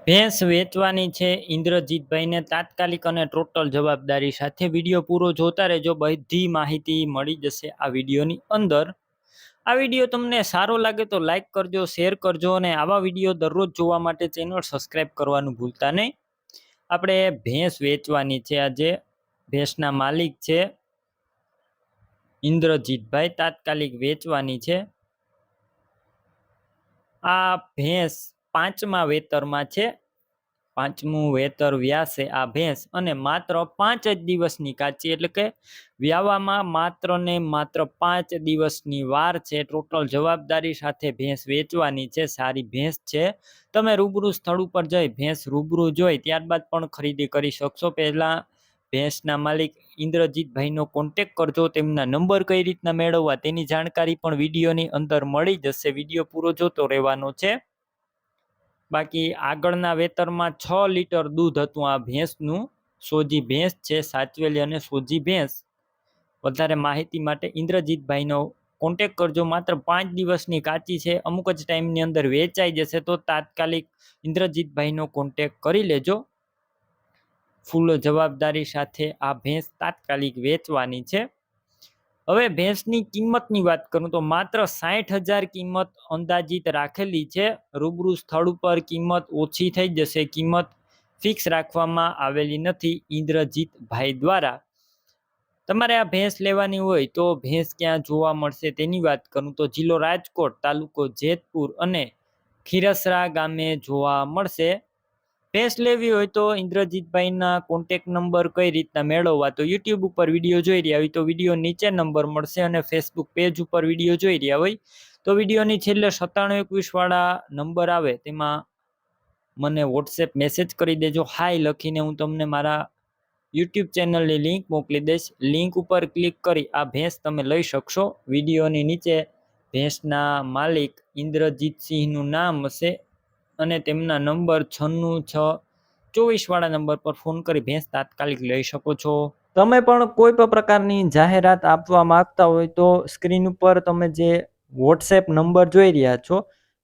ભેંસ વેચવાની છે ઇન્દ્રજીતભાઈને તાત્કાલિક અને ટોટલ જવાબદારી સાથે વિડીયો પૂરો જોતા રહેજો. બધી માહિતી મળી જશે આ વિડીયોની અંદર. આ વિડીયો તમને સારો લાગે તો લાઈક કરજો, શેર કરજો અને આવા વિડીયો દરરોજ જોવા માટે ચેનલ સબસ્ક્રાઈબ કરવાનું ભૂલતા નહીં. આપણે ભેંસ વેચવાની છે. આજે ભેંસના માલિક છે ઇન્દ્રજીતભાઈ, તાત્કાલિક વેચવાની છે. આ ભેંસ 5મા વેતરમાં છે. 5મું વેતર વ્યાસે આ ભેંસ અને માત્ર 5 જ દિવસની કાચી, એટલે કે વ્યાવામાં માત્ર ને માત્ર 5 દિવસની વાર છે. ટોટલ જવાબદારી સાથે ભેંસ વેચવાની છે. સારી ભેંસ છે. તમે રૂબરૂ સ્થળ ઉપર જઈ ભેંસ રૂબરૂ જોઈ ત્યારબાદ પણ ખરીદી કરી શકશો. પહેલા ભેંસના માલિક ઇન્દ્રજીતભાઈનો કોન્ટેક કરજો. તેમના નંબર કઈ રીતના મેળવવા તેની જાણકારી પણ વિડીયોની અંદર મળી જશે. વિડીયો પૂરો જોતો રહેવાનો છે. બાકી આગળના વેતરમાં 6 લીટર દૂધ હતું આ ભેંસનું. સોજી ભેંસ છે, સાચવેલી અને સોજી ભેંસ. વધારે માહિતી માટે ઇન્દ્રજીતભાઈનો કોન્ટેક કરજો. માત્ર 5 દિવસની કાચી છે. અમુક જ ટાઈમની અંદર વેચાઈ જશે તો તાત્કાલિક ઇન્દ્રજીતભાઈનો કોન્ટેક કરી લેજો. ફૂલ જવાબદારી સાથે આ ભેંસ તાત્કાલિક વેચવાની છે. હવે ભેંસની કિંમતની વાત કરું તો માત્ર 60,000 કિંમત અંદાજિત રાખેલી છે. રૂબરૂ સ્થળ ઉપર કિંમત ઓછી થઈ જશે. કિંમત ફિક્સ રાખવામાં આવેલી નથી ઇન્દ્રજીતભાઈ દ્વારા. તમારે આ ભેંસ લેવાની હોય તો ભેંસ ક્યાં જોવા મળશે તેની વાત કરું તો જિલ્લો રાજકોટ, તાલુકો જેતપુર અને ખીરસરા ગામે જોવા મળશે. ભેંસ લેવી હોય તો ઇન્દ્રજીતભાઈના કોન્ટેક નંબર કઈ રીતના મેળવવા તો યુટ્યુબ ઉપર વિડીયો જોઈ રહ્યા હોય તો વિડીયો નીચે નંબર મળશે અને ફેસબુક પેજ ઉપર વિડીયો જોઈ રહ્યા હોય તો વિડીયોની છેલ્લે 9721 વાળા નંબર આવે તેમાં મને વોટ્સએપ મેસેજ કરી દેજો. હાય લખીને હું તમને મારા યુટ્યુબ ચેનલની લિંક મોકલી દઈશ. લિંક ઉપર ક્લિક કરી આ ભેંસ તમે લઈ શકશો. વિડીયોની નીચે ભેંસના માલિક ઇન્દ્રજીતસિંહનું નામ હશે અને તેમના નંબર 9624 વાળા નંબર પર ફોન કરી ભેંસ તાત્કાલિક લઈ શકો છો. તમે પણ કોઈ પણ પ્રકારની જાહેરાત આપવા માંગતા હોય તો સ્ક્રીન ઉપર તમે જે વોટ્સએપ નંબર જોઈ રહ્યા છો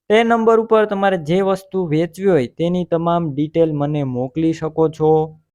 તે નંબર ઉપર તમારે જે વસ્તુ વેચવી હોય તેની તમામ ડિટેલ મને મોકલી શકો છો.